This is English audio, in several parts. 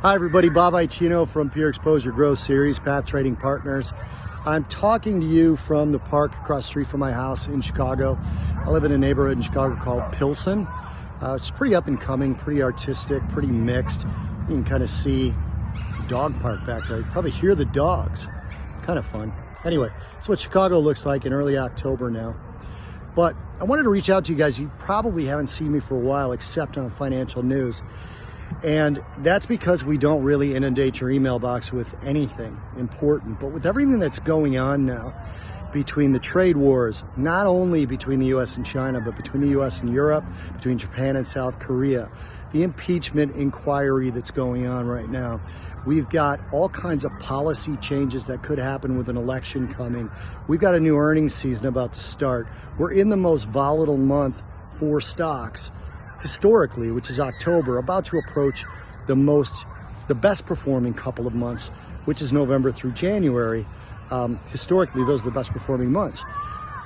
Hi everybody, Bob Iaccino from Pure Exposure Growth Series, Path Trading Partners. I'm talking to you from the park across the street from my house in Chicago. I live in a neighborhood in Chicago called Pilsen. It's pretty up and coming, pretty artistic, pretty mixed. You can kind of see the dog park back there. You probably hear the dogs. Kind of fun. Anyway, that's what Chicago looks like in early October now. But I wanted to reach out to you guys. You probably haven't seen me for a while except on financial news. And that's because we don't really inundate your email box with anything important. But with everything that's going on now between the trade wars, not only between the US and China, but between the US and Europe, between Japan and South Korea, the impeachment inquiry that's going on right now, we've got all kinds of policy changes that could happen with an election coming. We've got a new earnings season about to start. We're in the most volatile month for stocks historically, which is October, about to approach the best performing couple of months, which is November through January. Historically, those are the best performing months.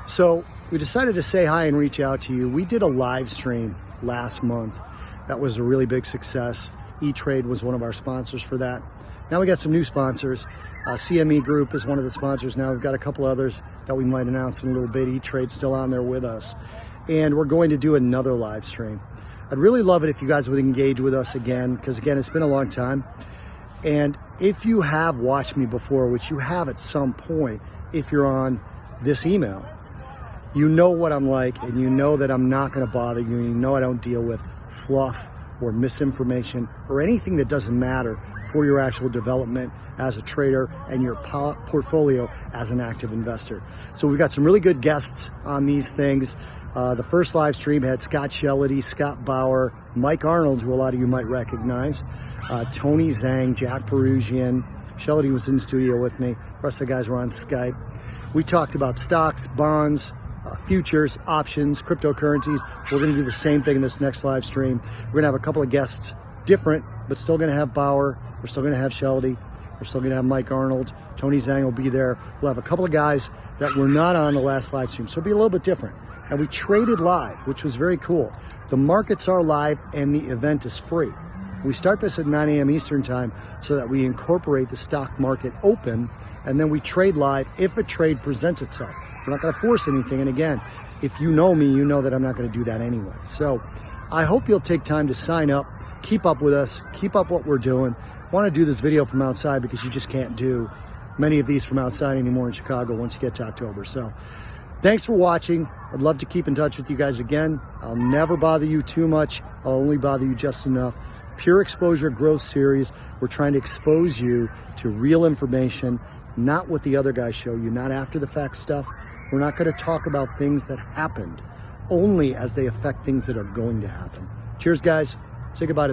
So we decided to say hi and reach out to you. We did a live stream last month. That was a really big success. E-Trade was one of our sponsors for that. Now we got some new sponsors. CME Group is one of the sponsors now. We've got a couple others that we might announce in a little bit. E-Trade's still on there with us. And we're going to do another live stream. I'd really love it if you guys would engage with us again, because again, it's been a long time. And if you have watched me before, which you have at some point, if you're on this email, you know what I'm like, and you know that I'm not going to bother you, and you know I don't deal with fluff or misinformation or anything that doesn't matter for your actual development as a trader and your portfolio as an active investor. So we've got some really good guests on these things. The first live stream had Scott Shellady, Scott Bauer, Mike Arnold, who a lot of you might recognize, Tony Zhang, Jack Perusian. Shellady was in the studio with me. The rest of the guys were on Skype. We talked about stocks, bonds, futures, options, cryptocurrencies. We're going to do the same thing in this next live stream. We're going to have a couple of guests, different, but still going to have Bauer. We're still going to have Shellady. We're still going to have Mike Arnold. Tony Zhang will be there. We'll have a couple of guys that were not on the last live stream, so it'll be a little bit different. And we traded live, which was very cool. The markets are live and the event is free. We start this at 9 a.m. Eastern time so that we incorporate the stock market open, and then we trade live if a trade presents itself. We're not going to force anything. And again, if you know me, you know that I'm not going to do that anyway. So I hope you'll take time to sign up, keep up with us, keep up what we're doing. I want to do this video from outside because you just can't do many of these from outside anymore in Chicago once you get to October. So thanks for watching. I'd love to keep in touch with you guys again. I'll never bother you too much. I'll only bother you just enough. Pure Exposure Growth Series. We're trying to expose you to real information, not what the other guys show you, not after the fact stuff. We're not going to talk about things that happened, only as they affect things that are going to happen. Cheers, guys. Say goodbye to the